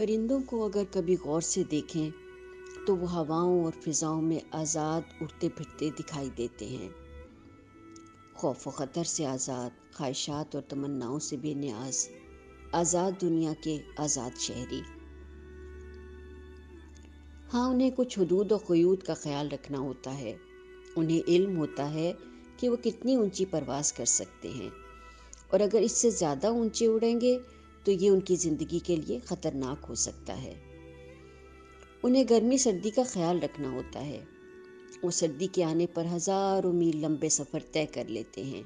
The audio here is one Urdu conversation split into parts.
پرندوں کو اگر کبھی غور سے دیکھیں تو وہ ہواؤں اور فضاؤں میں آزاد اڑتے پھرتے دکھائی دیتے ہیں، خوف و خطر سے آزاد، خواہشات اور تمناؤں سے بے نیاز، آزاد دنیا کے آزاد شہری۔ ہاں، انہیں کچھ حدود و قیود کا خیال رکھنا ہوتا ہے، انہیں علم ہوتا ہے کہ وہ کتنی اونچی پرواز کر سکتے ہیں، اور اگر اس سے زیادہ اونچے اڑیں گے تو یہ ان کی زندگی کے لیے خطرناک ہو سکتا ہے۔ انہیں گرمی سردی کا خیال رکھنا ہوتا ہے، وہ سردی کے آنے پر ہزاروں میل لمبے سفر طے کر لیتے ہیں،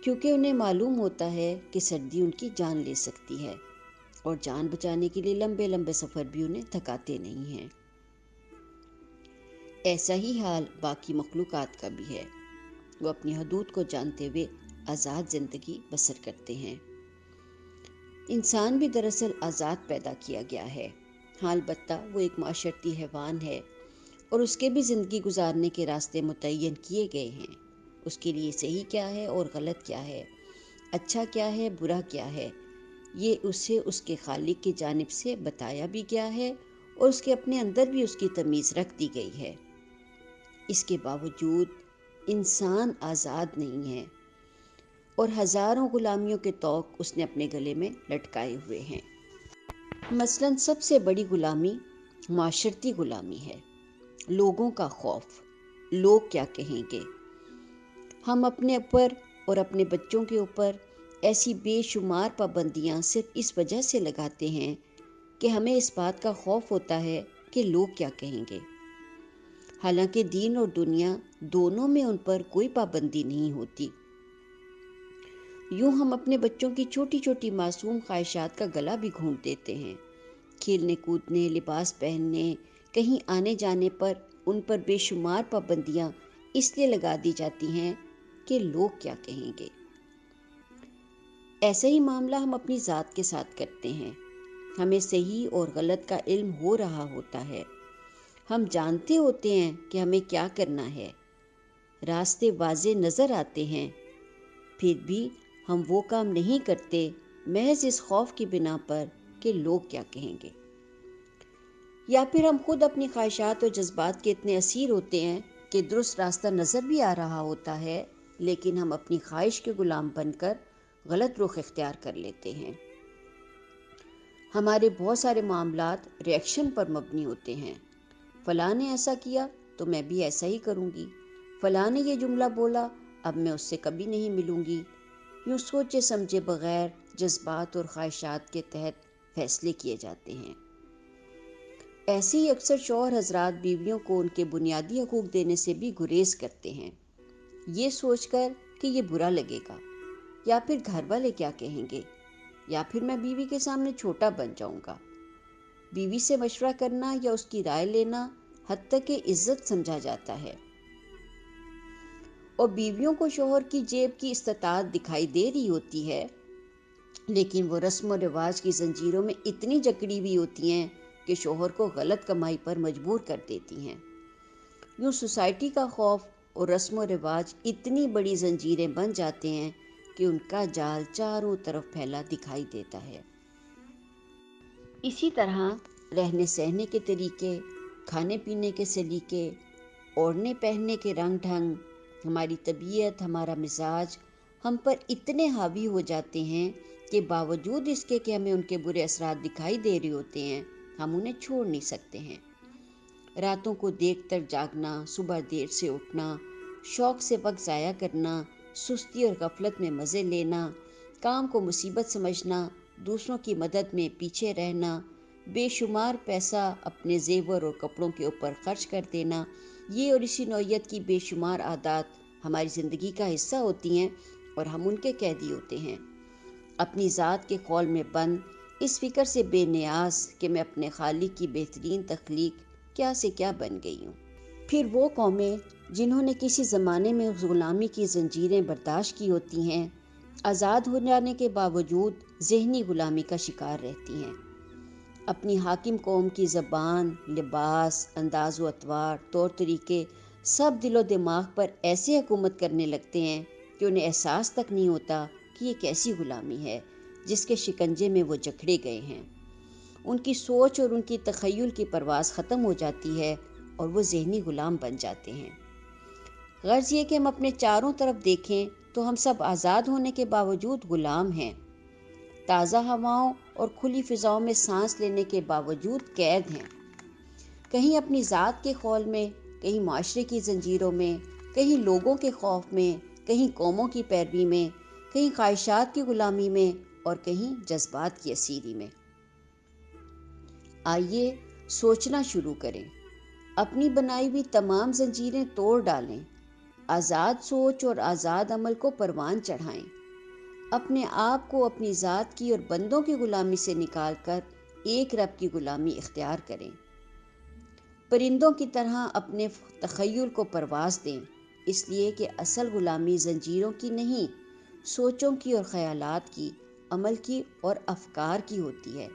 کیونکہ انہیں معلوم ہوتا ہے کہ سردی ان کی جان لے سکتی ہے، اور جان بچانے کے لیے لمبے لمبے سفر بھی انہیں تھکاتے نہیں ہیں۔ ایسا ہی حال باقی مخلوقات کا بھی ہے، وہ اپنی حدود کو جانتے ہوئے آزاد زندگی بسر کرتے ہیں۔ انسان بھی دراصل آزاد پیدا کیا گیا ہے، ہاں البتہ وہ ایک معاشرتی حیوان ہے، اور اس کے بھی زندگی گزارنے کے راستے متعین کیے گئے ہیں۔ اس کے لیے صحیح کیا ہے اور غلط کیا ہے، اچھا کیا ہے، برا کیا ہے، یہ اسے اس کے خالق کی جانب سے بتایا بھی گیا ہے، اور اس کے اپنے اندر بھی اس کی تمیز رکھ دی گئی ہے۔ اس کے باوجود انسان آزاد نہیں ہے، اور ہزاروں غلامیوں کے طوق اس نے اپنے گلے میں لٹکائے ہوئے ہیں۔ مثلاً سب سے بڑی غلامی معاشرتی غلامی ہے، لوگوں کا خوف، لوگ کیا کہیں گے۔ ہم اپنے اوپر اور اپنے بچوں کے اوپر ایسی بے شمار پابندیاں صرف اس وجہ سے لگاتے ہیں کہ ہمیں اس بات کا خوف ہوتا ہے کہ لوگ کیا کہیں گے، حالانکہ دین اور دنیا دونوں میں ان پر کوئی پابندی نہیں ہوتی۔ یوں ہم اپنے بچوں کی چھوٹی چھوٹی معصوم خواہشات کا گلا بھی گھونٹ دیتے ہیں، کھیلنے کودنے، لباس پہننے، کہیں آنے جانے پر ان پر بے شمار پابندیاں اس لیے لگا دی جاتی ہیں کہ لوگ کیا کہیں گے۔ ایسا ہی معاملہ ہم اپنی ذات کے ساتھ کرتے ہیں۔ ہمیں صحیح اور غلط کا علم ہو رہا ہوتا ہے، ہم جانتے ہوتے ہیں کہ ہمیں کیا کرنا ہے، راستے واضح نظر آتے ہیں، پھر بھی ہم وہ کام نہیں کرتے محض اس خوف کی بنا پر کہ لوگ کیا کہیں گے۔ یا پھر ہم خود اپنی خواہشات اور جذبات کے اتنے اسیر ہوتے ہیں کہ درست راستہ نظر بھی آ رہا ہوتا ہے، لیکن ہم اپنی خواہش کے غلام بن کر غلط رخ اختیار کر لیتے ہیں۔ ہمارے بہت سارے معاملات ری ایکشن پر مبنی ہوتے ہیں، فلاں نے ایسا کیا تو میں بھی ایسا ہی کروں گی، فلاں نے یہ جملہ بولا اب میں اس سے کبھی نہیں ملوں گی۔ یوں سوچے سمجھے بغیر جذبات اور خواہشات کے تحت فیصلے کیے جاتے ہیں۔ ایسے ہی اکثر شوہر حضرات بیویوں کو ان کے بنیادی حقوق دینے سے بھی گریز کرتے ہیں، یہ سوچ کر کہ یہ برا لگے گا، یا پھر گھر والے کیا کہیں گے، یا پھر میں بیوی کے سامنے چھوٹا بن جاؤں گا۔ بیوی سے مشورہ کرنا یا اس کی رائے لینا حتیٰ کہ عزت سمجھا جاتا ہے، اور بیویوں کو شوہر کی جیب کی استطاعت دکھائی دے رہی ہوتی ہے، لیکن وہ رسم و رواج کی زنجیروں میں اتنی جکڑی ہوئی ہوتی ہیں کہ شوہر کو غلط کمائی پر مجبور کر دیتی ہیں۔ یوں سوسائٹی کا خوف اور رسم و رواج اتنی بڑی زنجیریں بن جاتے ہیں کہ ان کا جال چاروں طرف پھیلا دکھائی دیتا ہے۔ اسی طرح رہنے سہنے کے طریقے، کھانے پینے کے سلیقے، اوڑھنے پہننے کے رنگ ڈھنگ، ہماری طبیعت، ہمارا مزاج ہم پر اتنے حاوی ہو جاتے ہیں کہ باوجود اس کے کہ ہمیں ان کے برے اثرات دکھائی دے رہے ہوتے ہیں، ہم انہیں چھوڑ نہیں سکتے ہیں۔ راتوں کو دیر تک جاگنا، صبح دیر سے اٹھنا، شوق سے وقت ضائع کرنا، سستی اور غفلت میں مزے لینا، کام کو مصیبت سمجھنا، دوسروں کی مدد میں پیچھے رہنا، بے شمار پیسہ اپنے زیور اور کپڑوں کے اوپر خرچ کر دینا، یہ اور اسی نوعیت کی بے شمار عادات ہماری زندگی کا حصہ ہوتی ہیں، اور ہم ان کے قیدی ہوتے ہیں، اپنی ذات کے قول میں بند، اس فکر سے بے نیاز کہ میں اپنے خالق کی بہترین تخلیق کیا سے کیا بن گئی ہوں۔ پھر وہ قومیں جنہوں نے کسی زمانے میں غلامی کی زنجیریں برداشت کی ہوتی ہیں، آزاد ہو جانے کے باوجود ذہنی غلامی کا شکار رہتی ہیں، اپنی حاکم قوم کی زبان، لباس، انداز و اطوار، طور طریقے سب دل و دماغ پر ایسے حکومت کرنے لگتے ہیں کہ انہیں احساس تک نہیں ہوتا کہ یہ کیسی غلامی ہے جس کے شکنجے میں وہ جکڑے گئے ہیں۔ ان کی سوچ اور ان کی تخیل کی پرواز ختم ہو جاتی ہے اور وہ ذہنی غلام بن جاتے ہیں۔ غرض یہ کہ ہم اپنے چاروں طرف دیکھیں تو ہم سب آزاد ہونے کے باوجود غلام ہیں، تازہ ہواؤں اور کھلی فضاؤں میں سانس لینے کے باوجود قید ہیں، کہیں اپنی ذات کے خول میں، کہیں معاشرے کی زنجیروں میں، کہیں لوگوں کے خوف میں، کہیں قوموں کی پیروی میں، کہیں خواہشات کی غلامی میں اور کہیں جذبات کی اسیری میں۔ آئیے سوچنا شروع کریں، اپنی بنائی ہوئی تمام زنجیریں توڑ ڈالیں، آزاد سوچ اور آزاد عمل کو پروان چڑھائیں، اپنے آپ کو اپنی ذات کی اور بندوں کی غلامی سے نکال کر ایک رب کی غلامی اختیار کریں۔ پرندوں کی طرح اپنے تخیل کو پرواز دیں، اس لیے کہ اصل غلامی زنجیروں کی نہیں، سوچوں کی اور خیالات کی، عمل کی اور افکار کی ہوتی ہے،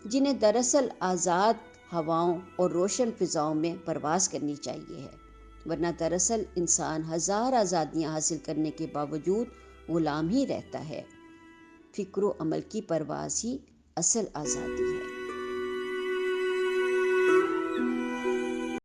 جنہیں دراصل آزاد ہواؤں اور روشن فضاؤں میں پرواز کرنی چاہیے ہے، ورنہ دراصل انسان ہزار آزادیاں حاصل کرنے کے باوجود غلام ہی رہتا ہے۔ فکر و عمل کی پرواز ہی اصل آزادی ہے۔